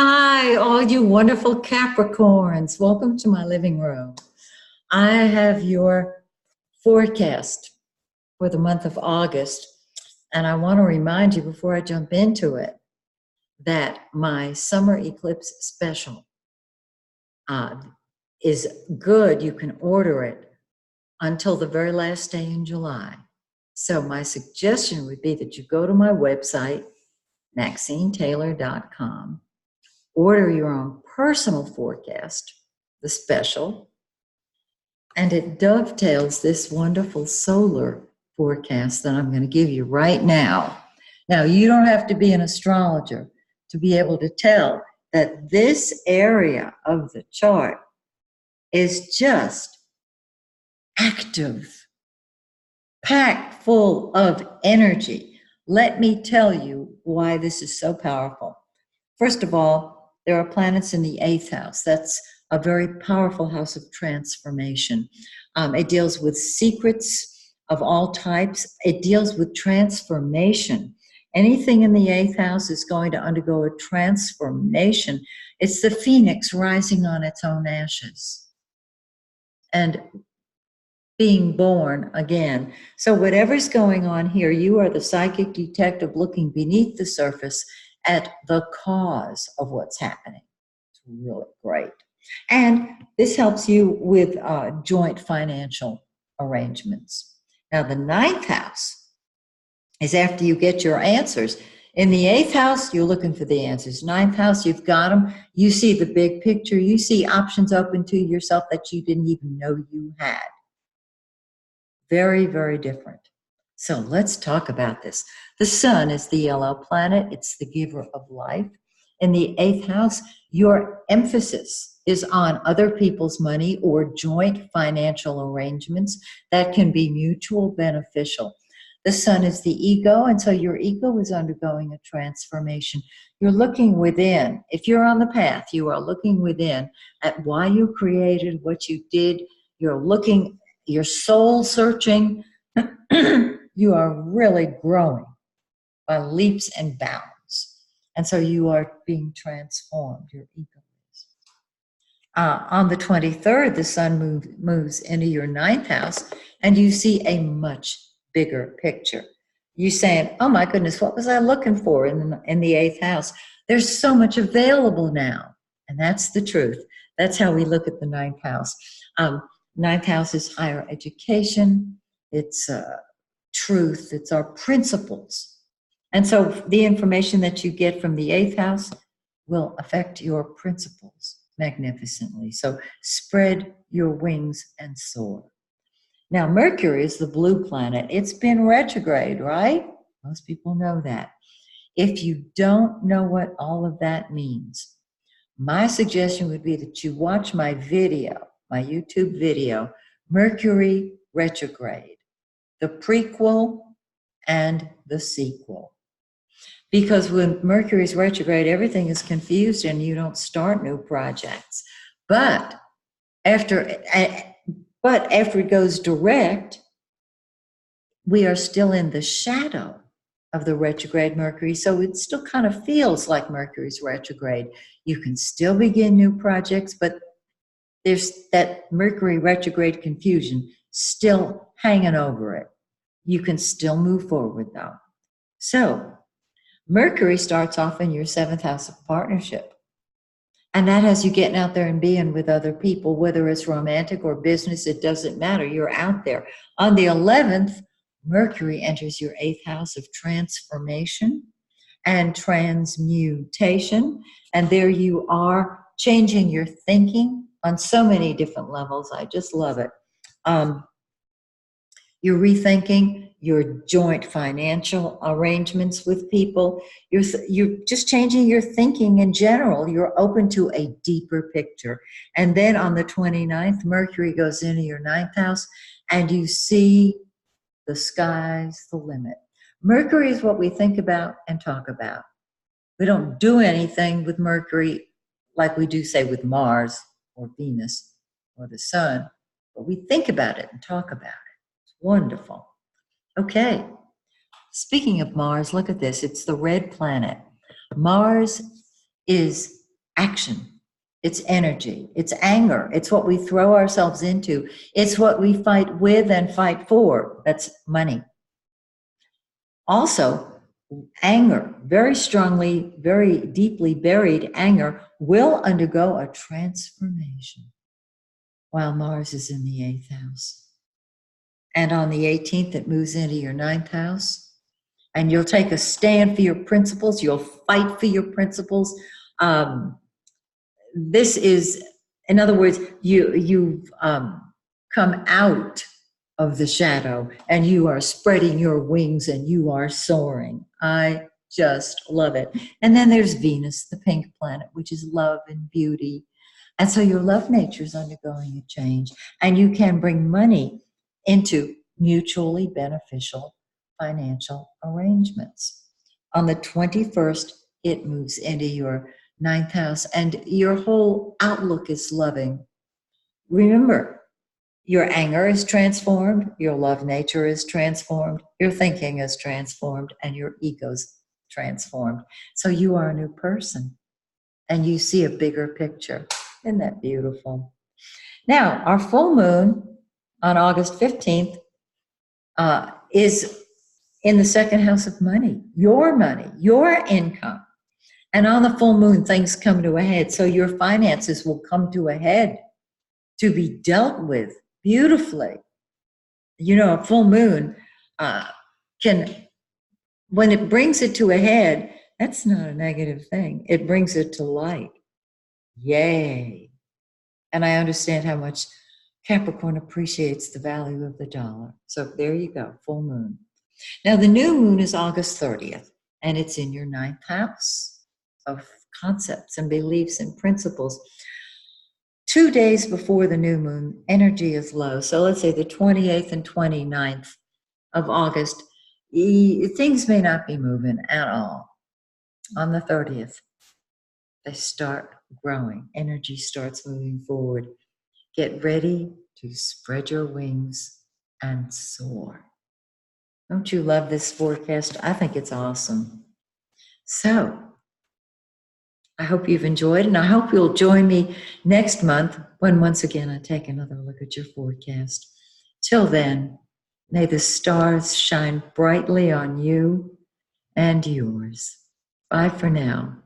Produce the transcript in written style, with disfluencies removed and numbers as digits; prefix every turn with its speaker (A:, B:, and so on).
A: Hi, all you wonderful Capricorns. Welcome to my living room. I have your forecast for the month of August, and I want to remind you before I jump into it that my summer eclipse special uh, is good. You can order it until the very last day in July. So my suggestion would be that you go to my website, MaxineTaylor.com. Order your own personal forecast, the special, and it dovetails this wonderful solar forecast that I'm going to give you right now. Now, you don't have to be an astrologer to be able to tell that this area of the chart is just active, packed full of energy. Let me tell you why this is so powerful. First of all, there are planets in the 8th house. That's a very powerful house of transformation. It deals with secrets of all types. It deals with transformation. Anything in the 8th house is going to undergo a transformation. It's the phoenix rising on its own ashes and being born again. So whatever's going on here, you are the psychic detective looking beneath the surface at the cause of what's happening. It's really great. And this helps you with joint financial arrangements. Now, the 9th house is after you get your answers. In the 8th house, you're looking for the answers. 9th house, you've got them. You see the big picture. You see options open to yourself that you didn't even know you had. Very, very different. So let's talk about this. The sun is the yellow planet. It's the giver of life. In the 8th house, your emphasis is on other people's money or joint financial arrangements that can be mutual beneficial. The sun is the ego, and so your ego is undergoing a transformation. You're looking within. If you're on the path, you are looking within at why you created what you did. You're looking, you're soul searching. You are really growing by leaps and bounds. And so you are being transformed, your ego is. On the 23rd, the sun moves into your 9th house, and you see a much bigger picture. You're saying, oh my goodness, what was I looking for in the 8th house? There's so much available now. And that's the truth. That's how we look at the 9th house. 9th house is higher education. It's truth. It's our principles. And so the information that you get from the 8th house will affect your principles magnificently. So spread your wings and soar. Now, Mercury is the blue planet. It's been retrograde, right? Most people know that. If you don't know what all of that means, my suggestion would be that you watch my video, my YouTube video, Mercury Retrograde, the prequel and the sequel. Because when Mercury is retrograde, everything is confused and you don't start new projects. But after it goes direct, we are still in the shadow of the retrograde Mercury, so it still kind of feels like Mercury's retrograde. You can still begin new projects, but there's that Mercury retrograde confusion still hanging over it. You can still move forward, though. So Mercury starts off in your 7th house of partnership. And that has you getting out there and being with other people, whether it's romantic or business, it doesn't matter. You're out there. On the 11th, Mercury enters your 8th house of transformation and transmutation. And there you are, changing your thinking on so many different levels. I just love it. You're rethinking your joint financial arrangements with people. You're just changing your thinking in general. You're open to a deeper picture. And then on the 29th, Mercury goes into your 9th house, and you see the sky's the limit. Mercury is what we think about and talk about. We don't do anything with Mercury like we do, say, with Mars or Venus or the sun, but we think about it and talk about it. It's wonderful. Okay, speaking of Mars, look at this. It's the red planet. Mars is action. It's energy. It's anger. It's what we throw ourselves into. It's what we fight with and fight for. That's money. Also, anger, very strongly, very deeply buried anger, will undergo a transformation while Mars is in the 8th house. And on the 18th, it moves into your 9th house. And you'll take a stand for your principles. You'll fight for your principles. This is, in other words, you've come out of the shadow and you are spreading your wings and you are soaring. I just love it. And then there's Venus, the pink planet, which is love and beauty. And so your love nature is undergoing a change, and you can bring money into mutually beneficial financial arrangements. On the 21st, it moves into your 9th house, and your whole outlook is loving. Remember, your anger is transformed, your love nature is transformed, your thinking is transformed, and your ego's transformed. So you are a new person, and you see a bigger picture. Isn't that beautiful? Now, our full moon on August 15th is in the 2nd house of money, your income. And on the full moon, things come to a head. So your finances will come to a head to be dealt with beautifully. You know, a full moon can, when it brings it to a head, that's not a negative thing. It brings it to light. Yay. And I understand how much Capricorn appreciates the value of the dollar. So there you go, full moon. Now the new moon is August 30th, and it's in your 9th house of concepts and beliefs and principles. 2 days before the new moon, energy is low. So let's say the 28th and 29th of August, things may not be moving at all. On the 30th, they start growing. Energy starts moving forward. Get ready to spread your wings and soar. Don't you love this forecast? I think it's awesome. So, I hope you've enjoyed, and I hope you'll join me next month when once again I take another look at your forecast. Till then, may the stars shine brightly on you and yours. Bye for now.